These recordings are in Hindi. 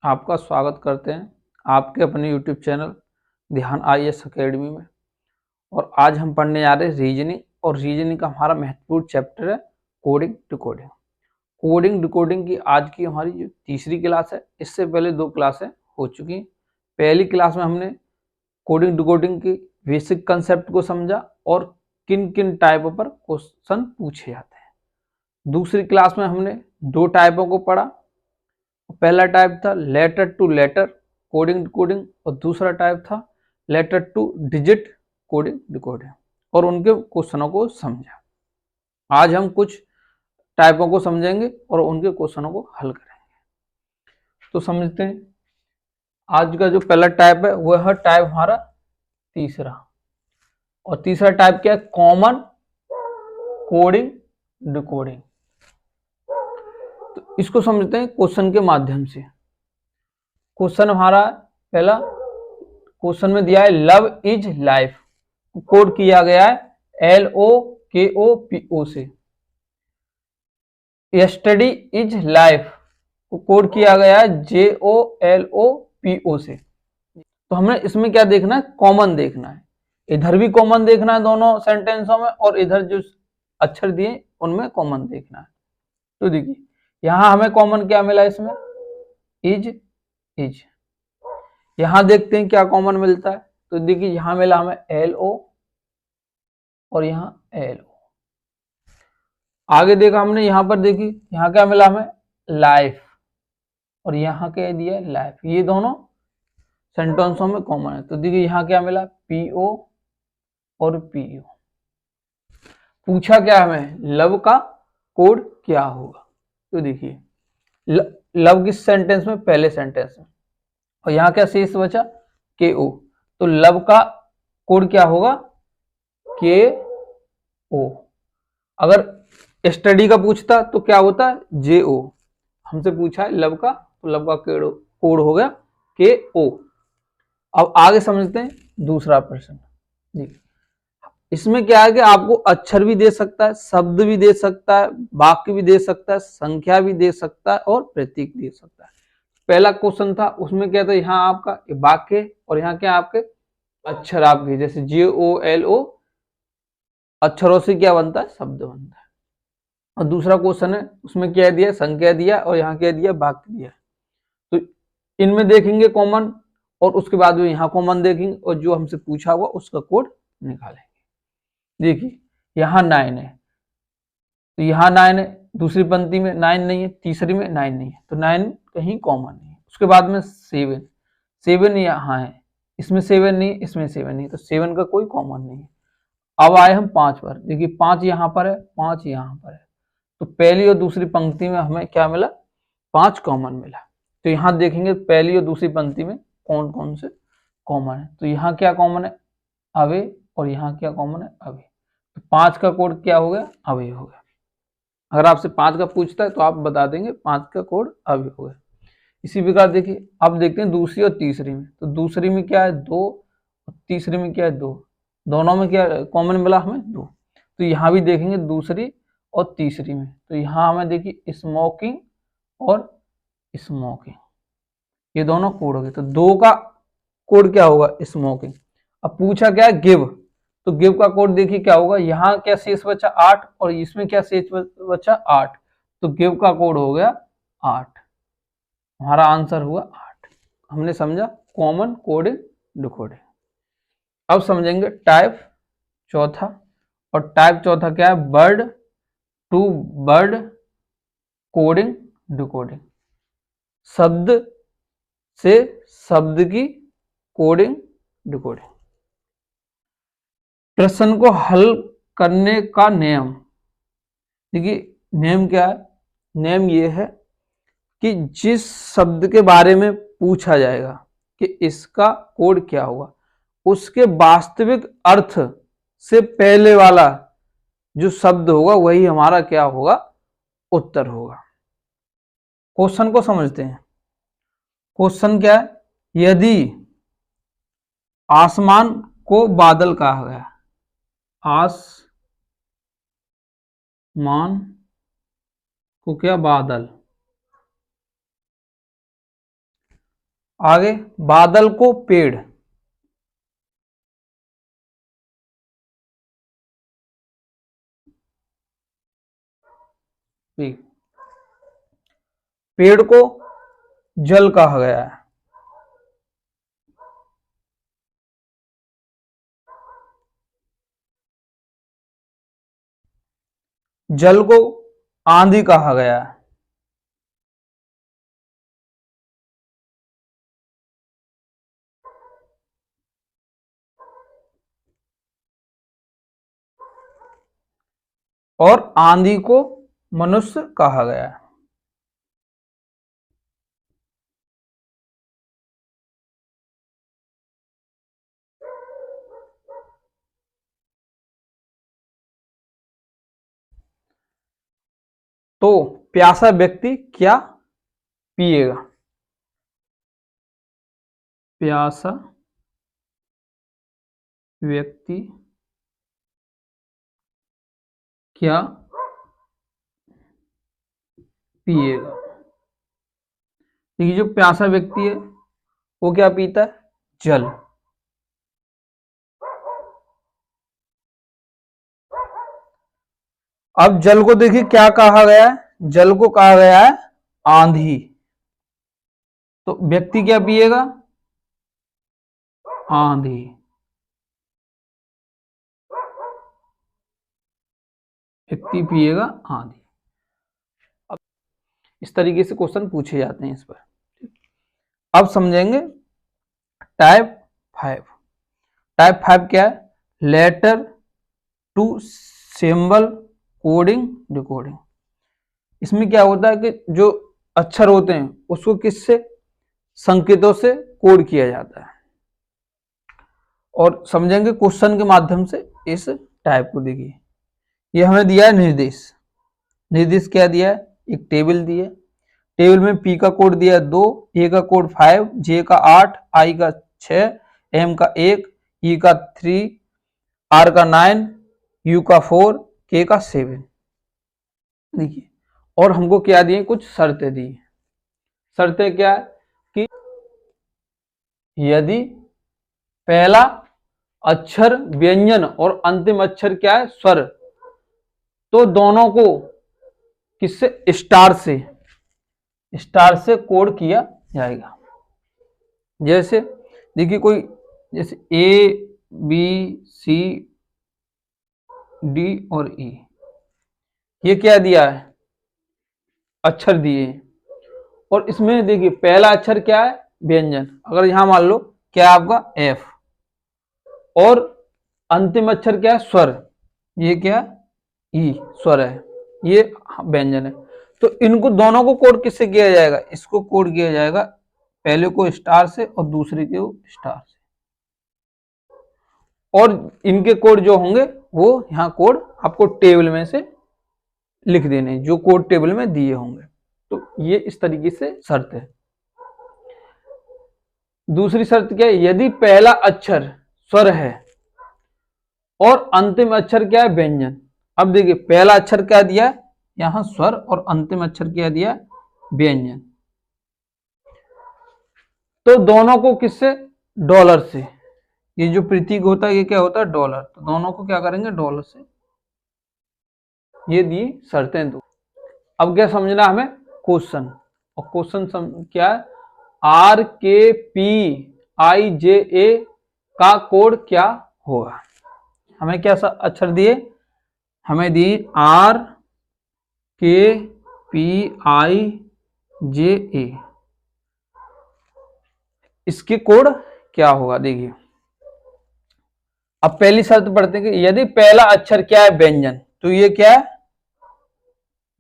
आपका स्वागत करते हैं आपके अपने YouTube चैनल ध्यान IAS अकेडमी में। और आज हम पढ़ने जा रहे हैं रीजनिंग, और रीजनिंग का हमारा महत्वपूर्ण चैप्टर है कोडिंग डिकोडिंग। कोडिंग डिकोडिंग की आज की हमारी जो तीसरी क्लास है, इससे पहले 2 क्लासें हो चुकी हैं। पहली क्लास में हमने कोडिंग डिकोडिंग की बेसिक कंसेप्ट को समझा और किन किन टाइपों पर क्वेश्चन पूछे जाते हैं। दूसरी क्लास में हमने 2 टाइपों को पढ़ा। पहला टाइप था letter to letter coding decoding और दूसरा टाइप था letter to digit coding decoding, और उनके क्वेश्चनों को समझा। आज हम कुछ टाइपों को समझेंगे और उनके क्वेश्चनों को हल करेंगे। तो समझते हैं। आज का जो पहला टाइप है वह है टाइप हमारा तीसरा, और तीसरा टाइप क्या है? Common coding decoding. तो इसको समझते हैं क्वेश्चन के माध्यम से। क्वेश्चन हमारा पहला क्वेश्चन में दिया है लव इज लाइफ, कोड किया गया है LOKOPO से। यस्टरडे इज लाइफ को कोड किया गया है JOLOPO से। तो हमें इसमें क्या देखना है? कॉमन देखना है। इधर भी कॉमन देखना है दोनों सेंटेंसों में, और इधर जो अक्षर दिए उनमें कॉमन देखना है। तो देखिए यहां हमें कॉमन क्या मिला इसमें? इज। यहां देखते हैं क्या कॉमन मिलता है। तो देखिए यहां मिला हमें LO और यहां LO। आगे देखा हमने, यहां पर देखिए यहां क्या मिला हमें? लाइफ, और यहां क्या दिया? लाइफ। ये दोनों सेंटेंसों में कॉमन है। तो देखिए यहां क्या मिला? PO और PO। पूछा क्या हमें? लव का कोड क्या होगा। तो देखिए लव किस सेंटेंस में? पहले सेंटेंस में। और यहां क्या शेष बचा? KO। तो लव का कोड क्या होगा? KO। अगर स्टडी का पूछता तो क्या होता? JO। हमसे पूछा है लव का, तो लव का कोड हो गया KO। अब आगे समझते हैं दूसरा प्रश्न। जी, इसमें क्या है कि आपको अक्षर भी दे सकता है, शब्द भी दे सकता है, वाक्य भी दे सकता है, संख्या भी दे सकता है और प्रतीक दे सकता है। पहला क्वेश्चन था उसमें क्या था? यहाँ आपका वाक्य, और यहाँ क्या आपके अक्षर आपके, जैसे JOLO अक्षरों से क्या बनता है? शब्द बनता है। और दूसरा क्वेश्चन है उसमें क्या दिया? संख्या दिया, और यहाँ क्या दिया? वाक्य दिया। तो इनमें देखेंगे कॉमन, और उसके बाद में यहाँ कॉमन देखेंगे, और जो हमसे पूछा हुआ उसका कोड निकालेंगे। देखिए यहाँ 9 है, तो यहाँ 9 है, दूसरी पंक्ति में 9 नहीं है, तीसरी में 9 नहीं है, तो 9 कहीं कॉमन नहीं है। उसके बाद में 7 यहाँ है, इसमें 7 नहीं, इसमें 7 नहीं, तो 7 का कोई कॉमन नहीं है। अब आए हम 5 पर। देखिए 5 यहाँ पर है, 5 यहाँ पर है, तो पहली और दूसरी पंक्ति में हमें क्या मिला? 5 कॉमन मिला। तो यहाँ देखेंगे पहली और दूसरी पंक्ति में कौन कौन से कॉमन है। तो यहाँ क्या कॉमन है? अवे, और यहाँ क्या कॉमन है? अवे। तो 5 का कोड क्या हो गया? अवे हो गया। अगर आपसे 5 का पूछता है तो आप बता देंगे 5 का कोड अवे हो गया। इसी प्रकार देखिए अब देखते हैं दूसरी और तीसरी में। तो दूसरी में क्या है? 2, और तीसरी में क्या है? 2। दोनों में क्या कॉमन मिला? हमें 2। तो यहाँ भी देखेंगे दूसरी और तीसरी में, तो यहाँ हमें देखिए स्मोकिंग और स्मोकिंग, ये दोनों कोड हो गए। तो 2 का कोड क्या होगा? स्मोकिंग। अब पूछा क्या है? गिव। तो गिव का कोड देखिए क्या होगा? यहाँ क्या शेष बचा? 8, और इसमें क्या शेष बचा? 8। तो गिव का कोड हो गया 8। हमारा आंसर हुआ 8। हमने समझा कॉमन कोडिंग डिकोडिंग। अब समझेंगे टाइप चौथा, और टाइप चौथा क्या है? Word to word coding decoding. शब्द से शब्द की कोडिंग डिकोडिंग। प्रश्न को हल करने का नियम। देखिए नियम क्या है? नियम ये है कि जिस शब्द के बारे में पूछा जाएगा कि इसका कोड क्या होगा, उसके वास्तविक अर्थ से पहले वाला जो शब्द होगा वही हमारा क्या होगा? उत्तर होगा। क्वेश्चन को समझते हैं। क्वेश्चन क्या है? यदि आसमान को बादल कहा गया, आसमान को क्या? बादल। आगे बादल को पेड़, ठीक, पेड़ को जल कहा गया है। जल को आंधी कहा गया है। और आंधी को मनुष्य कहा गया है। तो प्यासा व्यक्ति क्या पिएगा? प्यासा व्यक्ति क्या पिएगा? देखिए, जो प्यासा व्यक्ति है वो क्या पीता है? जल। अब जल को देखिए क्या कहा गया है? जल को कहा गया है आंधी। तो व्यक्ति क्या पिएगा? आंधी। व्यक्ति पिएगा आंधी। अब इस तरीके से क्वेश्चन पूछे जाते हैं इस पर। अब समझेंगे टाइप 5। टाइप 5 क्या है? Letter to symbol coding decoding. इसमें क्या होता है कि जो अक्षर होते हैं उसको किससे, संकेतों से कोड किया जाता है। और समझेंगे क्वेश्चन के माध्यम से इस टाइप को। देखिए, ये हमें दिया है निर्देश। निर्देश क्या दिया है? एक टेबल दी है। टेबल में पी का कोड दिया है 2, ए का कोड 5, जे का 8, आई का 6, एम का 1, ई का 3, आर का 9, यू का 4, के का 7। देखिए, और हमको क्या दिए? कुछ शर्तें दी। शर्तें क्या है कि यदि पहला अक्षर व्यंजन और अंतिम अक्षर क्या है? स्वर, तो दोनों को किससे? स्टार से कोड किया जाएगा। जैसे देखिए, कोई जैसे ए बी सी डी और ई, ये क्या दिया है? अक्षर दिए। और इसमें देखिए पहला अक्षर क्या है? व्यंजन। अगर यहां मान लो क्या आपका एफ, और अंतिम अक्षर क्या है? स्वर। ये क्या? ई स्वर है, ये व्यंजन है। तो इनको दोनों को कोड किससे किया जाएगा? इसको कोड किया जाएगा पहले को स्टार से और दूसरे को स्टार से। और इनके कोड जो होंगे वो यहाँ कोड आपको टेबल में से लिख देने, जो कोड टेबल में दिए होंगे। तो ये इस तरीके से शर्त है। दूसरी शर्त क्या है? यदि पहला अक्षर स्वर है और अंतिम अक्षर क्या है? व्यंजन। अब देखिए, पहला अक्षर क्या दिया है? यहां स्वर, और अंतिम अक्षर क्या दिया? व्यंजन। तो दोनों को किससे? डॉलर से। ये जो प्रतीक होता है ये क्या होता है? डॉलर। तो दोनों को क्या करेंगे? डॉलर से। ये दी शर्तें दो। अब क्या समझना हमें? क्वेश्चन। और क्वेश्चन क्या है? आर के पी आई जे ए का कोड क्या होगा? हमें क्या अक्षर दिए? हमें दिए आर के पी आई जे ए। इसके कोड क्या होगा? देखिए, अब पहली शर्त पढ़ते हैं कि यदि पहला अक्षर क्या है? व्यंजन, तो ये क्या है?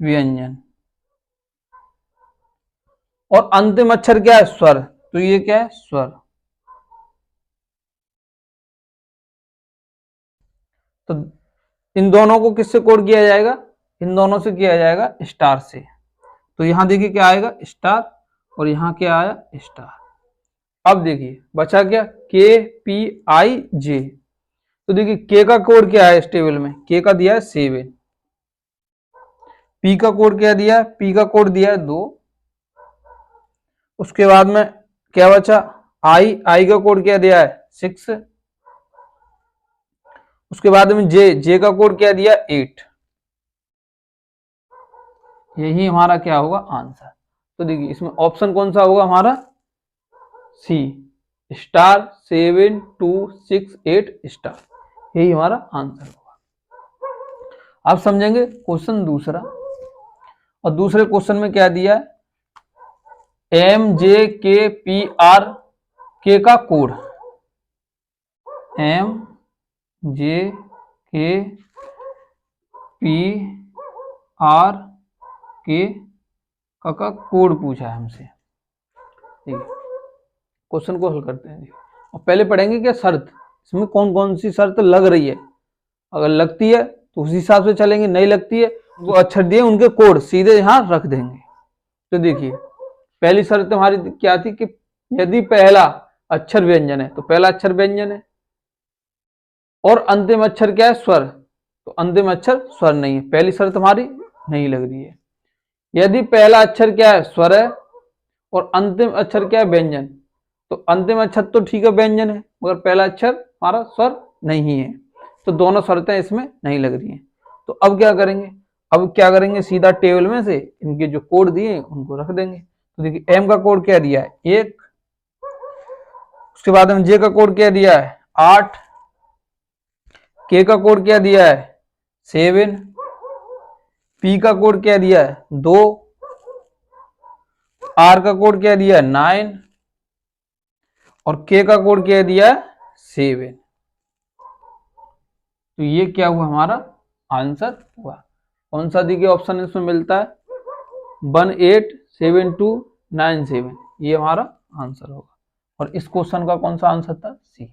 व्यंजन। और अंतिम अक्षर क्या है? स्वर, तो ये क्या है? स्वर। तो इन दोनों को किससे कोड किया जाएगा? इन दोनों से किया जाएगा स्टार से। तो यहां देखिए क्या आएगा? स्टार। और यहां क्या आया? स्टार। अब देखिए बचा क्या? के पी आई जे। तो देखिए के का कोड क्या है? इस टेबल में के का दिया है 7, पी का कोड क्या दिया है? पी का कोड दिया है 2, उसके बाद में क्या बचा, आई का कोड क्या दिया है 6, उसके बाद में जे का कोड क्या दिया 8। यही हमारा क्या होगा आंसर। तो देखिए इसमें ऑप्शन कौन सा होगा हमारा, सी स्टार 7 2 6 8 स्टार, यही हमारा आंसर होगा। आप समझेंगे क्वेश्चन दूसरा, और दूसरे क्वेश्चन में क्या दिया है, MJKPR के का कोड, MJKPR के का कोड पूछा है हमसे। ठीक है, क्वेश्चन को हल करते हैं। और पहले पढ़ेंगे क्या शर्त, इसमें कौन कौन सी शर्त लग रही है, अगर लगती है तो उसी हिसाब से चलेंगे, नहीं लगती है वो अक्षर दिए उनके कोड सीधे यहां रख देंगे। तो देखिए पहली शर्त हमारी क्या थी कि यदि पहला अक्षर व्यंजन है तो पहला अक्षर व्यंजन है, और अंतिम अक्षर क्या है स्वर, तो अंतिम अक्षर स्वर नहीं है, पहली शर्त हमारी नहीं लग रही है। यदि पहला अक्षर क्या है स्वर है और अंतिम अक्षर क्या है व्यंजन, तो अंतिम अक्षर तो ठीक है व्यंजन है, मगर पहला अक्षर हमारा स्वर नहीं है, तो दोनों शर्तें इसमें नहीं लग रही हैं। तो अब क्या करेंगे, अब क्या करेंगे सीधा टेबल में से इनके जो कोड दिए उनको रख देंगे। तो देखिए एम का कोड क्या दिया है 1, उसके बाद में जे का कोड क्या दिया है 8, के का कोड क्या दिया है 7, पी का कोड क्या दिया है 2, आर का कोड क्या दिया है 9, और के का कोड क्या दिया है 7। तो ये क्या हुआ हमारा आंसर हुआ। कौन सा देखिए ऑप्शन इसमें मिलता है 187297, ये हमारा आंसर होगा। और इस क्वेश्चन का कौन सा आंसर था सी।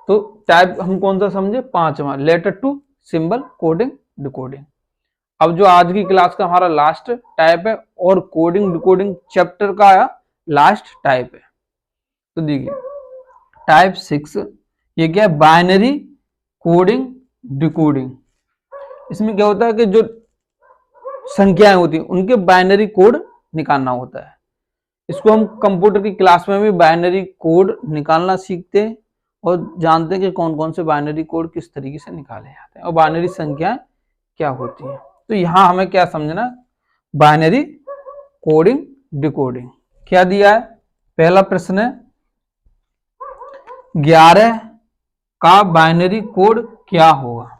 तो टाइप हम कौन सा समझे, 5वां letter to symbol coding decoding. अब जो आज की क्लास का हमारा लास्ट टाइप है और कोडिंग डिकोडिंग चैप्टर का लास्ट टाइप है। तो देखिए टाइप 6 ये क्या है, बाइनरी कोडिंग डिकोडिंग। इसमें क्या होता है कि जो संख्याएं होती हैं उनके बाइनरी कोड निकालना होता है। इसको हम कंप्यूटर की क्लास में भी बाइनरी कोड निकालना सीखते हैं और जानते हैं कि कौन कौन से बाइनरी कोड किस तरीके से निकाले जाते हैं और बाइनरी संख्याएं क्या होती हैं। तो यहां हमें क्या समझना, बाइनरी कोडिंग डिकोडिंग क्या दिया है। पहला प्रश्न है 11 का बाइनरी कोड क्या होगा,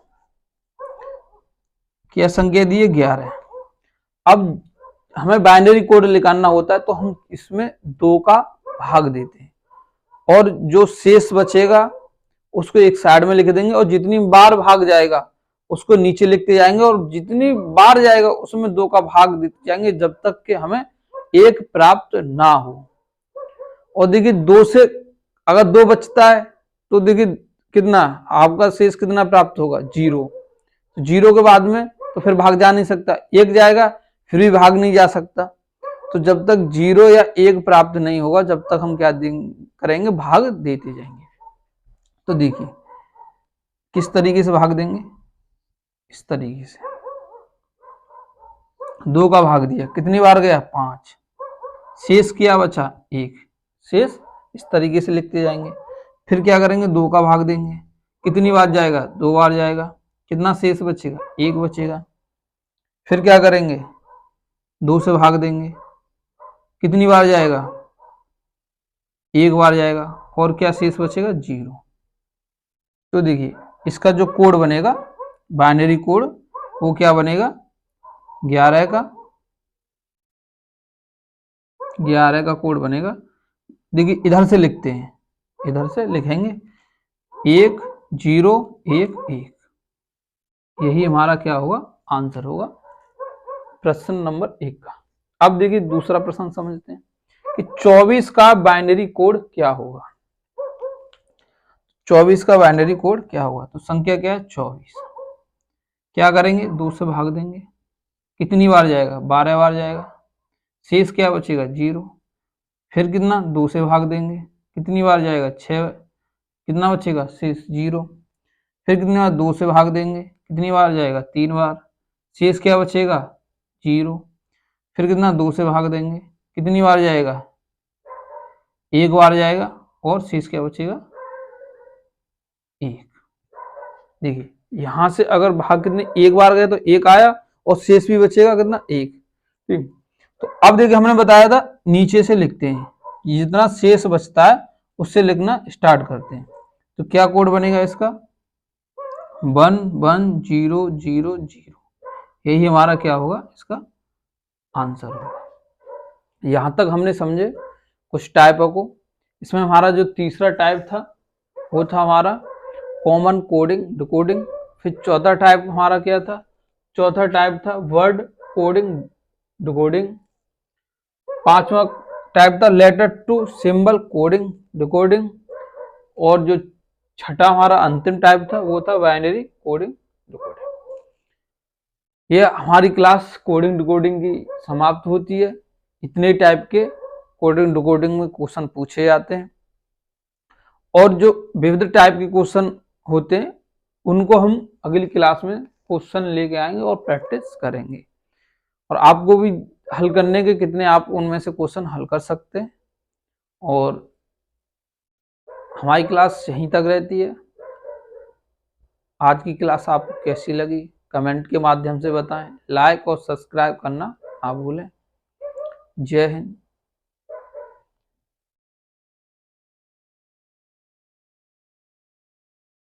क्या संख्या दी है 11। अब हमें बाइनरी कोड निकालना होता है तो हम इसमें 2 का भाग देते हैं और जो शेष बचेगा उसको एक साइड में लिख देंगे और जितनी बार भाग जाएगा उसको नीचे लिखते जाएंगे और जितनी बार जाएगा उसमें 2 का भाग देते जाएंगे जब तक कि हमें 1 प्राप्त ना हो। और देखिए 2 से अगर 2 बचता है तो देखिए कितना आपका शेष कितना प्राप्त होगा 0। तो 0 के बाद में तो फिर भाग जा नहीं सकता, 1 जाएगा फिर भी भाग नहीं जा सकता। तो जब तक 0 या 1 प्राप्त नहीं होगा जब तक हम क्या करेंगे, भाग देते जाएंगे। तो देखिए किस तरीके से भाग देंगे, इस तरीके से 2 का भाग दिया, कितनी बार गया 5, शेष क्या बचा 1, शेष इस तरीके से लिखते जाएंगे। फिर क्या करेंगे 2 का भाग देंगे, कितनी बार जाएगा 2 बार जाएगा, कितना शेष बचेगा 1 बचेगा। फिर क्या करेंगे 2 से भाग देंगे, कितनी बार जाएगा 1 बार जाएगा और क्या शेष बचेगा 0। तो देखिए इसका जो कोड बनेगा बाइनरी कोड वो क्या बनेगा 11 का कोड बनेगा। देखिए इधर से लिखते हैं, इधर से लिखेंगे 1 0 1 1, यही हमारा क्या होगा आंसर होगा प्रश्न नंबर 1 का। अब देखिए दूसरा प्रश्न समझते हैं कि 24 का बाइनरी कोड क्या होगा। 24 का बाइनरी कोड क्या होगा, तो संख्या क्या है 24, क्या करेंगे 2 से भाग देंगे, कितनी बार जाएगा 12 बार जाएगा, शेष क्या बचेगा 0। फिर कितना 2 से भाग देंगे, कितनी बार जाएगा 6, कितना बचेगा शेष 0। फिर कितनी बार 2 से भाग देंगे, कितनी बार जाएगा 3 बार, शेष क्या बचेगा 0। फिर कितना 2 से भाग देंगे, कितनी बार जाएगा एक बार जाएगा और शेष क्या बचेगा, एक। देखिए यहां से अगर भाग कितने एक बार गए तो एक आया और शेष भी बचेगा कितना, एक। ठीक, तो अब देखिए हमने बताया था नीचे से लिखते हैं, जितना शेष बचता है उससे लिखना स्टार्ट करते हैं। तो क्या कोड बनेगा इसका, 1 1 0 0 0, यही हमारा क्या होगा, इसका आंसर होगा। यहां तक हमने समझे कुछ टाइपों को। इसमें हमारा जो तीसरा टाइप था वो था हमारा कॉमन कोडिंग डिकोडिंग। फिर चौथा टाइप हमारा क्या था, चौथा टाइप था वर्ड कोडिंग डिकोडिंग। पांचवा टाइप था letter to symbol coding decoding. और जो छठा हमारा अंतिम टाइप था वो था बाइनरी कोडिंग डिकोडिंग। ये हमारी क्लास कोडिंग डिकोडिंग की समाप्त होती है। इतने टाइप के कोडिंग डिकोडिंग में क्वेश्चन पूछे जाते हैं, और जो विविध टाइप के क्वेश्चन होते हैं उनको हम अगली क्लास में क्वेश्चन लेके आएंगे और प्रैक्टिस करेंगे, और आपको भी हल करने के कितने आप उनमें से क्वेश्चन हल कर सकते हैं। और हमारी क्लास यहीं तक रहती है। आज की क्लास आपको कैसी लगी कमेंट के माध्यम से बताएं। लाइक और सब्सक्राइब करना ना भूलें। जय हिंद।